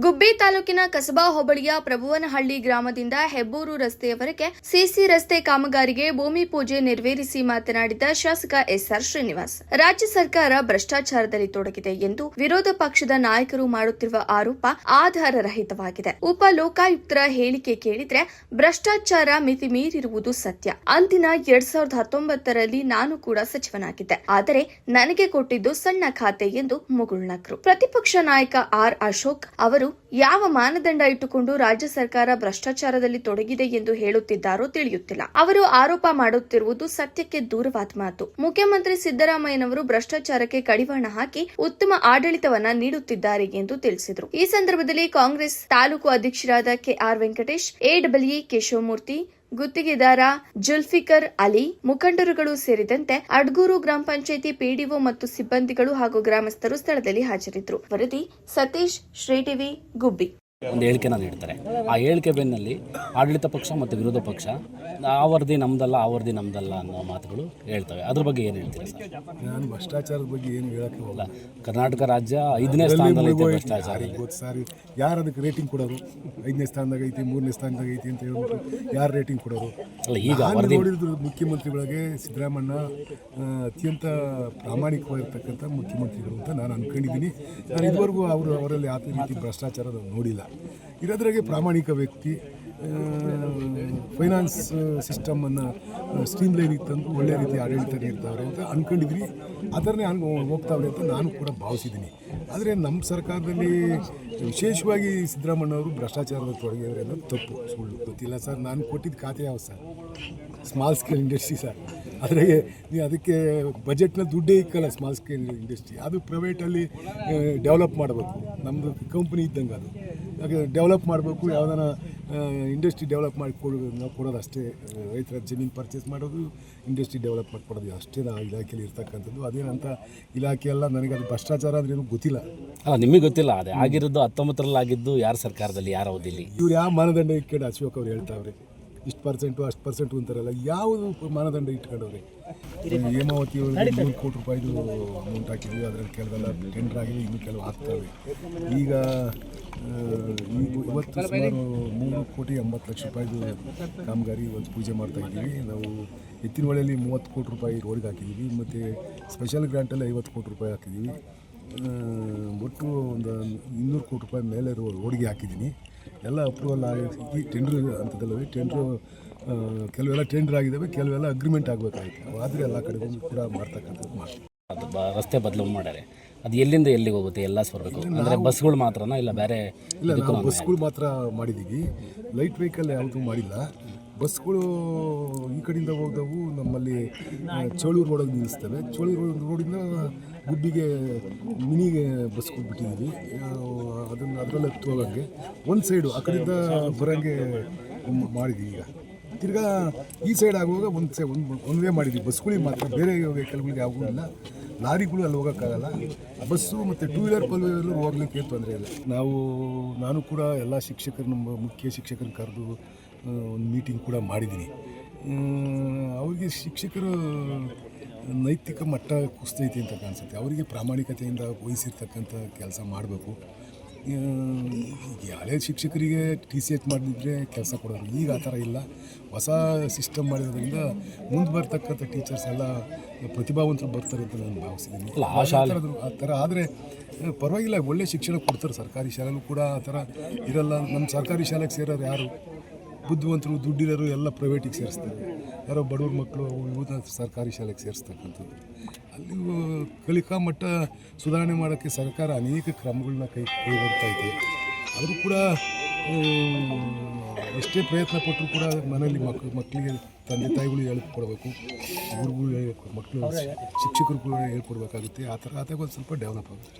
ಗುಬ್ಬಿ ತಾಲೂಕಿನ ಕಸಬಾ ಹೋಬಳಿಯ ಪ್ರಭುವನಹಳ್ಳಿ ಗ್ರಾಮದಿಂದ ಹೆಬ್ಬೂರು ರಸ್ತೆಯವರೆಗೆ ಸಿಸಿ ರಸ್ತೆ ಕಾಮಗಾರಿಗೆ ಭೂಮಿ ಪೂಜೆ ನೆರವೇರಿಸಿ ಮಾತನಾಡಿದ ಶಾಸಕ ಎಸ್ಆರ್ ಶ್ರೀನಿವಾಸ್, ರಾಜ್ಯ ಸರ್ಕಾರ ಭ್ರಷ್ಟಾಚಾರದಲ್ಲಿ ತೊಡಗಿದೆ ಎಂದು ವಿರೋಧ ಪಕ್ಷದ ನಾಯಕರು ಮಾಡುತ್ತಿರುವ ಆರೋಪ ಆಧಾರರಹಿತವಾಗಿದೆ. ಉಪ ಲೋಕಾಯುಕ್ತರ ಹೇಳಿಕೆ ಕೇಳಿದ್ರೆ ಭ್ರಷ್ಟಾಚಾರ ಮಿತಿ ಮೀರಿರುವುದು ಸತ್ಯ. ಅಂದಿನ 2019ರಲ್ಲಿ ನಾನು ಕೂಡ ಸಚಿವನಾಗಿದ್ದೆ, ಆದರೆ ನನಗೆ ಕೊಟ್ಟಿದ್ದು ಸಣ್ಣ ಖಾತೆ ಎಂದು ಮುಗುಳ್ನಕ್ರು. ಪ್ರತಿಪಕ್ಷ ನಾಯಕ ಆರ್ ಅಶೋಕ್ ಅವರು ಯಾವ ಮಾನದಂಡ ಇಟ್ಟುಕೊಂಡು ರಾಜ್ಯ ಸರ್ಕಾರ ಭ್ರಷ್ಟಾಚಾರದಲ್ಲಿ ತೊಡಗಿದೆ ಎಂದು ಹೇಳುತ್ತಿದ್ದಾರೋ ತಿಳಿಯುತ್ತಿಲ್ಲ. ಅವರು ಆರೋಪ ಮಾಡುತ್ತಿರುವುದು ಸತ್ಯಕ್ಕೆ ದೂರವಾದ ಮಾತು. ಮುಖ್ಯಮಂತ್ರಿ ಸಿದ್ದರಾಮಯ್ಯನವರು ಭ್ರಷ್ಟಾಚಾರಕ್ಕೆ ಕಡಿವಾಣ ಹಾಕಿ ಉತ್ತಮ ಆಡಳಿತವನ್ನ ನೀಡುತ್ತಿದ್ದಾರೆ ಎಂದು ತಿಳಿಸಿದರು. ಈ ಸಂದರ್ಭದಲ್ಲಿ ಕಾಂಗ್ರೆಸ್ ತಾಲೂಕು ಅಧ್ಯಕ್ಷರಾದ ಕೆಆರ್ ವೆಂಕಟೇಶ್, ಎಡಬ್ಲ್ಯೂ ಕೇಶವಮೂರ್ತಿ, ಗುತ್ತಿಗೆದಾರ ಜುಲ್ಫಿಕರ್ ಅಲಿ, ಮುಖಂಡರುಗಳು ಸೇರಿದಂತೆ ಅಡ್ಗೂರು ಗ್ರಾಮ ಪಂಚಾಯಿತಿ ಪಿಡಿಒ ಮತ್ತು ಸಿಬ್ಬಂದಿಗಳು ಹಾಗೂ ಗ್ರಾಮಸ್ಥರು ಸ್ಥಳದಲ್ಲಿ ಹಾಜರಿದ್ದರು. ವರದಿ ಸತೀಶ್, ಶ್ರೀ ಟಿವಿ, ಗುಬ್ಬಿ. ಒಂದು ಹೇಳಿಕೆನ ನೀಡ್ತಾರೆ. ಆ ಹೇಳಿಕೆ ಬೆನ್ನಲ್ಲಿ ಆಡಳಿತ ಪಕ್ಷ ಮತ್ತು ವಿರೋಧ ಪಕ್ಷ ಆ ವರದಿ ನಮ್ದಲ್ಲ, ಆ ವರದಿ ನಮ್ದಲ್ಲ ಅನ್ನೋ ಮಾತುಗಳು ಹೇಳ್ತವೆ. ಅದ್ರ ಬಗ್ಗೆ ಏನು ಹೇಳ್ತೀರಾ ಸರ್? ನಾನು ಭ್ರಷ್ಟಾಚಾರದ ಬಗ್ಗೆ ಏನು ಹೇಳಕ್ಕೆ ಹೋಗಲ್ಲ. ಕರ್ನಾಟಕ ರಾಜ್ಯ 5ನೇ ಸ್ಥಾನದಲ್ಲಿ ಐತೆ ಭ್ರಷ್ಟಾಚಾರ. ಸಾರಿ ಯಾರು ಅದಕ್ಕೆ ರೇಟಿಂಗ್ ಕೊಡೋರು? 5ನೇ ಸ್ಥಾನದಾಗ ಐತಿ, 3ನೇ ಸ್ಥಾನದಾಗ ಐತಿ ಅಂತ ಹೇಳ್ಬಿಟ್ಟು ಯಾರು ರೇಟಿಂಗ್ ಕೊಡೋರು? ಅಲ್ಲ, ಈಗ ನೋಡಿದ್ರು ಮುಖ್ಯಮಂತ್ರಿಗಳಿಗೆ ಸಿದ್ದರಾಮಣ್ಣ ಅತ್ಯಂತ ಪ್ರಾಮಾಣಿಕವಾಗಿರ್ತಕ್ಕಂಥ ಮುಖ್ಯಮಂತ್ರಿಗಳು ಅಂತ ನಾನು ಅನ್ಕೊಂಡಿದ್ದೀನಿ. ನಾನು ಇದುವರೆಗೂ ಅವರಲ್ಲಿ ಆ ರೀತಿ ಭ್ರಷ್ಟಾಚಾರ ನೋಡಿಲ್ಲ. ಇರೋದ್ರಾಗೆ ಪ್ರಾಮಾಣಿಕ ವ್ಯಕ್ತಿ, ಫೈನಾನ್ಸ್ ಸಿಸ್ಟಮನ್ನು ಸ್ಟ್ರೀಮ್ ಲೈನಿಗೆ ತಂದು ಒಳ್ಳೆ ರೀತಿ ಆಡಳಿತ ನೀಡ್ತಾವ್ರೆ ಅಂತ ಅಂದ್ಕೊಂಡಿದ್ದೀನಿ. ಅದನ್ನೇ ಹೋಗ್ತಾವ್ರೆ ಅಂತ ನಾನು ಕೂಡ ಭಾವಿಸಿದ್ದೀನಿ. ಆದರೆ ನಮ್ಮ ಸರ್ಕಾರದಲ್ಲಿ ವಿಶೇಷವಾಗಿ ಸಿದ್ದರಾಮಣ್ಣವರು ಭ್ರಷ್ಟಾಚಾರದಲ್ಲಿ ತೊಡಗಿದ್ದಾರೆ ಅನ್ನೋದು ತಪ್ಪು, ಸುಳ್ಳು. ಗೊತ್ತಿಲ್ಲ ಸರ್, ನಾನು ಕೊಟ್ಟಿದ್ದ ಖಾತೆ ಯಾವ sir? Small scale industry sir. ಅದ್ರಾಗೆ ನೀವು ಅದಕ್ಕೆ ಬಜೆಟ್ನಲ್ಲಿ ದುಡ್ಡೇ ಇಕ್ಕಲ್ಲ. ಸ್ಮಾಲ್ ಸ್ಕೇಲ್ ಇಂಡಸ್ಟ್ರಿ ಅದು ಪ್ರೈವೇಟಲ್ಲಿ ಡೆವಲಪ್ ಮಾಡಬೇಕು. ನಮ್ಮದು ಕಂಪ್ನಿ ಇದ್ದಂಗೆ ಅದು ಹಾಗೆ ಡೆವಲಪ್ ಮಾಡಬೇಕು. ಯಾವುದಾನ ಇಂಡಸ್ಟ್ರಿ ಡೆವಲಪ್ ಮಾಡಿ ನಾವು ಕೊಡೋದು ಅಷ್ಟೇ. ರೈತರ ಜಮೀನು ಪರ್ಚೇಸ್ ಮಾಡೋದು, ಇಂಡಸ್ಟ್ರಿ ಡೆವಲಪ್ ಮಾಡಿಕೊಡೋದು ಅಷ್ಟೇ ನಾವು ಇಲಾಖೆಯಲ್ಲಿ ಇರ್ತಕ್ಕಂಥದ್ದು. ಅದೇನಂತ ಇಲಾಖೆ ಎಲ್ಲ ನನಗೆ ಅದು ಭ್ರಷ್ಟಾಚಾರ ಅಂದ್ರೆ ಏನೂ ಗೊತ್ತಿಲ್ಲ. ನಿಮಗೆ ಗೊತ್ತಿಲ್ಲ. ಅದೇ ಆಗಿರೋದು 19ರಲ್ಲಿ ಆಗಿದ್ದು ಯಾರ ಸರ್ಕಾರದಲ್ಲಿ, ಯಾರ ಅವಧಿಯಲ್ಲಿ? ಇವ್ರು ಯಾವ ಮಾನದಂಡ ಇಟ್ಕೊಂಡು ಅಶೋಕ್ ಅವ್ರು ಹೇಳ್ತಾವ್ರೆ ಇಷ್ಟು ಪರ್ಸೆಂಟು ಅಷ್ಟು ಪರ್ಸೆಂಟು ಅಂತಾರಲ್ಲ, ಯಾವುದು ಮಾನದಂಡ ಇಟ್ಕೊಂಡವ್ರೆ? ಹೇಮಾವತಿ ಅವ್ರಿಗೆ 3 ಕೋಟಿ ರೂಪಾಯಿದು ಅಮೌಂಟ್ ಹಾಕಿದ್ವಿ. ಅದರಲ್ಲಿ ಕೆಲವೆಲ್ಲ ಟೆಂಡರ್ ಆಗಿದೆ, ಇನ್ನೂ ಕೆಲವು ಆಗ್ತವೆ. ಈಗ ಇವತ್ತು ಸುಮಾರು 3,80,00,000 ರೂಪಾಯಿದು ಕಾಮಗಾರಿ ಇವತ್ತು ಪೂಜೆ ಮಾಡ್ತಾಯಿದ್ದೀವಿ. ನಾವು ಎತ್ತಿನಹೊಳೆಯಲ್ಲಿ 30 ಕೋಟಿ ರೂಪಾಯಿ ರೋಡ್ಗೆ ಹಾಕಿದ್ದೀವಿ, ಮತ್ತು ಸ್ಪೆಷಲ್ ಗ್ರಾಂಟಲ್ಲಿ 50 ಕೋಟಿ ರೂಪಾಯಿ ಹಾಕಿದ್ದೀವಿ. ಒಟ್ಟು ಒಂದು 200 ಕೋಟಿ ರೂಪಾಯಿ ಮೇಲೆ ರೋಡ್ಗೆ ಹಾಕಿದ್ದೀನಿ. ಎಲ್ಲ ಅಪ್ರೂವಲ್ ಆಗಿ ಟೆಂಡ್ರ್ ಹಂತದಲ್ಲವೆ. ಟೆಂಡ್ರು ಕೆಲವೆಲ್ಲ ಟೆಂಡರ್ ಆಗಿದ್ದಾವೆ, ಕೆಲವೆಲ್ಲ ಅಗ್ರಿಮೆಂಟ್ ಆಗಬೇಕಾಗಿತ್ತು. ಆದರೆ ಎಲ್ಲ ಕಡೆಗೂ ಕೂಡ ಮಾಡ್ತಕ್ಕಂಥದ್ದು ಮಾಡ್ತೀವಿ. ಅದು ರಸ್ತೆ ಬದಲು ಮಾಡ್ಯಾರೆ. ಅದು ಎಲ್ಲಿಂದ ಎಲ್ಲಿಗೆ ಹೋಗುತ್ತೆ? ಎಲ್ಲ ಬರಬೇಕು ಅಂದರೆ ಬಸ್ಗಳು ಮಾತ್ರನಾ, ಇಲ್ಲ ಬೇರೆ? ಇಲ್ಲ, ನಾವು ಬಸ್ಗಳು ಮಾತ್ರ ಮಾಡಿದ್ದೀವಿ. ಲೈಟ್ ವೆಹಿಕಲ್ ಯಾವುದೂ ಮಾಡಿಲ್ಲ. ಬಸ್ಗಳು ಈ ಕಡೆಯಿಂದ ಹೋದವು ನಮ್ಮಲ್ಲಿ ಚೋಳೂರು ರೋಡಲ್ಲಿ ನಿಲ್ಲಿಸ್ತವೆ. ಚೋಳೂರು ರೋಡಿಂದ ಗುಬ್ಬಿಗೆ ಮಿನಿಗೆ ಬಸ್ಗಳು ಬಿಟ್ಟಿದ್ದೀವಿ. ಅದರಲ್ಲಿ ಹತ್ತು ಹೋಗೋಂಗೆ ಒಂದು ಸೈಡು ಆ ಕಡೆಯಿಂದ ಬರೋಂಗೆ ಮಾಡಿದ್ದೀವಿ. ಈಗ ತಿರ್ಗಾ ಈ ಸೈಡ್ ಆಗುವಾಗ ಒಂದು ವೇ ಮಾಡಿದ್ದೀವಿ. ಬಸ್ಗಳಿಗೆ ಮಾತ್ರ, ಬೇರೆ ವೆಹಿಕಲ್ಗಳಿಗೆ ಯಾವೂ ಇಲ್ಲ. ಲಾರಿಗಳು ಅಲ್ಲಿ ಹೋಗೋಕ್ಕಾಗಲ್ಲ. ಬಸ್ಸು ಮತ್ತು 2 ವೀಲರ್ 4 ವೀಲರ್ ಹೋಗ್ಲಿಕ್ಕೆ ತೊಂದರೆ ಇಲ್ಲ. ನಾನು ಕೂಡ ಎಲ್ಲ ಶಿಕ್ಷಕರು, ನಮ್ಮ ಮುಖ್ಯ ಶಿಕ್ಷಕರನ್ನ ಕರೆದು ಒಂದು ಮೀಟಿಂಗ್ ಕೂಡ ಮಾಡಿದ್ದೀನಿ. ಅವರಿಗೆ ಶಿಕ್ಷಕರು ನೈತಿಕ ಮಟ್ಟ ಕುಸ್ತೈತಿ ಅಂತ ಕಾಣಿಸುತ್ತೆ. ಅವರಿಗೆ ಪ್ರಾಮಾಣಿಕತೆಯಿಂದ ವಹಿಸಿರ್ತಕ್ಕಂಥ ಕೆಲಸ ಮಾಡಬೇಕು. ಹಳೆ ಶಿಕ್ಷಕರಿಗೆ TCH ಮಾಡಿದ್ರೆ ಕೆಲಸ ಕೊಡೋರು. ಈಗ ಆ ಥರ ಇಲ್ಲ. ಹೊಸ ಸಿಸ್ಟಮ್ ಮಾಡಿರೋದ್ರಿಂದ ಮುಂದೆ ಬರ್ತಕ್ಕಂಥ ಟೀಚರ್ಸ್ ಎಲ್ಲ ಪ್ರತಿಭಾವಂತರು ಬರ್ತಾರೆ ಅಂತ ನಾನು ಭಾವಿಸಿದ್ದೀನಿ. ಆ ಥರ ಆದರೆ ಪರವಾಗಿಲ್ಲ, ಒಳ್ಳೆ ಶಿಕ್ಷಣ ಕೊಡ್ತಾರೆ. ಸರ್ಕಾರಿ ಶಾಲೆಯಲ್ಲೂ ಕೂಡ ಆ ಥರ ಇರಲ್ಲ. ನಮ್ಮ ಸರ್ಕಾರಿ ಶಾಲೆಗೆ ಸೇರೋರು ಯಾರು? ಬುದ್ಧಿವಂತರು, ದುಡ್ಡಿರೋರು ಎಲ್ಲ ಪ್ರೈವೇಟಿಗೆ ಸೇರಿಸ್ತಾರೆ. ಯಾರೋ ಬಡವ್ರ ಮಕ್ಕಳು ಇವ್ರನ್ನ ಸರ್ಕಾರಿ ಶಾಲೆಗೆ ಸೇರಿಸ್ತಕ್ಕಂಥದ್ದು. ಅಲ್ಲಿ ಕಲಿಕಾ ಮಟ್ಟ ಸುಧಾರಣೆ ಮಾಡೋಕ್ಕೆ ಸರ್ಕಾರ ಅನೇಕ ಕ್ರಮಗಳನ್ನ ಕೈಗೊಳ್ತಾ ಇದೆ. ಆದರೂ ಕೂಡ ಎಷ್ಟೇ ಪ್ರಯತ್ನ ಪಟ್ಟರೂ ಕೂಡ ಮನೆಯಲ್ಲಿ ಮಕ್ಕಳಿಗೆ ತಂದೆ ತಾಯಿಗಳು ಹೇಳ್ಕೊಡ್ಬೇಕು, ಇವ್ರಿಗೂ ಮಕ್ಕಳು ಶಿಕ್ಷಕರು ಕೂಡ ಹೇಳ್ಕೊಡ್ಬೇಕಾಗುತ್ತೆ. ಆ ಥರ ಆದಾಗ ಒಂದು ಸ್ವಲ್ಪ ಡೆವಲಪ್ ಆಗುತ್ತೆ.